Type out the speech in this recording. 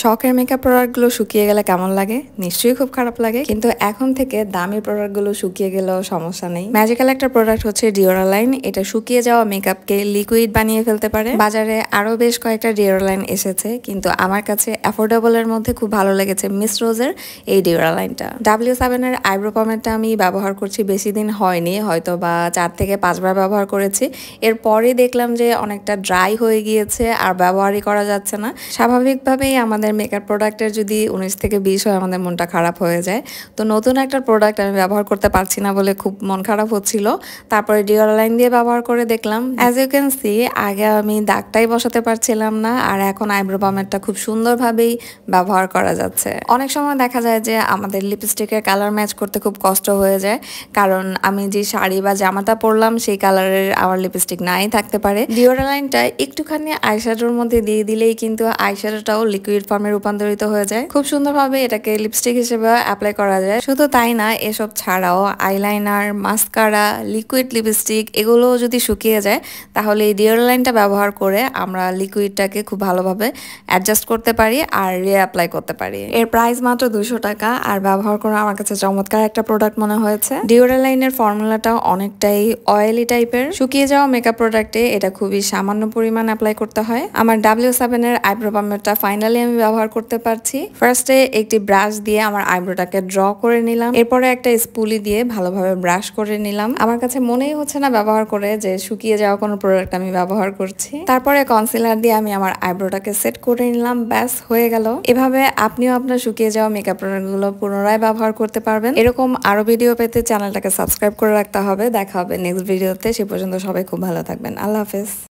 শখের মেকআপ প্রোডাক্টগুলো শুকিয়ে গেলে কেমন লাগে? নিশ্চয়ই খুব খারাপ লাগে, কিন্তু এখন থেকে দামি প্রোডাক্টগুলো শুকিয়ে গেলেও সমস্যা নেই। ম্যাজিক্যাল একটা প্রোডাক্ট হচ্ছে ডিওরালাইন। এটা শুকিয়ে যাওয়া মেকআপকে লিকুইড বানিয়ে ফেলতে পারে। বাজারে আরো বেশ কয়েকটা ডিওরালাইন এসেছে, কিন্তু আমার কাছে অ্যাফোর্ডেবলের মধ্যে খুব ভালো লেগেছে মিস রোজের এই ডিওরালাইনটা। W7 এর আইব্রো পমেডটা আমি ব্যবহার করছি বেশি দিন হয়নি, হয়তো বা 4 থেকে 5 বার ব্যবহার করেছি। এরপরে দেখলাম যে অনেকটা ড্রাই হয়ে গিয়েছে আর ব্যবহারই করা যাচ্ছে না। স্বাভাবিকভাবেই আমাদের মেকআপ প্রোডাক্টের যদি 19 থেকে 20 হয় আমাদের মনটা খারাপ হয়ে যায়। তো নতুন একটা প্রোডাক্ট আমি ব্যবহার করতে পারছি না বলে খুব মন খারাপ হচ্ছিল। তারপরে ডিওরালাইন দিয়ে ব্যবহার করে দেখলাম, অ্যাজ ইউ ক্যান সি আগে আমি দাগটাই বসাতে পারছিলাম না, আর এখন আইব্রো পমেডটা খুব সুন্দরভাবেই ব্যবহার করা যাচ্ছে। অনেক সময় দেখা যায় যে আমাদের লিপস্টিকের কালার ম্যাচ করতে খুব কষ্ট হয়ে যায়, কারণ আমি যে শাড়ি বা জামাটা পরলাম সেই কালারের আমার লিপস্টিক নাই থাকতে পারে। ডিওরালাইনটা একটুখানি আইশ্যাডোর মধ্যে দিয়ে দিলেই কিন্তু আইশ্যাডোটাও লিকুইড ফর্মে রূপান্তরিত হয়ে যায়। খুব সুন্দরভাবে এটাকে লিপস্টিক হিসেবে অ্যাপ্লাই করা যায়। শুধু তাই না, এসব ছাড়াও আইলাইনার, মাস্কারা, লিকুইড লিপস্টিক এগুলো যদি শুকিয়ে যায় তাহলে এই ডিওরালাইনটা ব্যবহার করে আমরা লিকুইডটাকে খুব ভালোভাবে অ্যাডজাস্ট করতে পারি আর রিঅ্যাপ্লাই করতে পারি। এর প্রাইস মাত্র 200 টাকা, আর ব্যবহার করে আমার কাছে চমৎকার একটা প্রোডাক্ট মনে হয়েছে। ডিওরালাইনের ফর্মুলাটা অনেকটাই অয়েলি টাইপের। শুকিয়ে যাওয়া মেকআপ প্রোডাক্টে এটা খুবই সামান্য পরিমাণ অ্যাপ্লাই করতে হয়। আমার W7 এর আইব্রো পমেডটা ফাইনালি আমি ব্যবহার করতে পারছি। ফার্স্টে একটি ব্রাশ দিয়ে আমার আইব্রোটাকে ড্র করে নিলাম, এরপরে একটা স্পুলি দিয়ে ভালোভাবে ব্রাশ করে নিলাম। আমার কাছে মনেই হচ্ছে না ব্যবহার করে যে শুকিয়ে যাওয়া কোনো প্রোডাক্ট আমি ব্যবহার করছি। তারপরে কনসিলার দিয়ে আমি আমার আইব্রোটাকে সেট করে নিলাম, ব্যাস হয়ে গেল। এভাবে আপনিও আপনার শুকিয়ে যাওয়া মেকআপ প্রোডাক্টগুলো পুনরায় ব্যবহার করতে পারবেন। এরকম আরো ভিডিও পেতে চ্যানেলটাকে সাবস্ক্রাইব করে রাখতে হবে। দেখা হবে নেক্সট ভিডিওতে। সে পর্যন্ত সবাই খুব ভালো থাকবেন। আল্লাহ হাফেজ।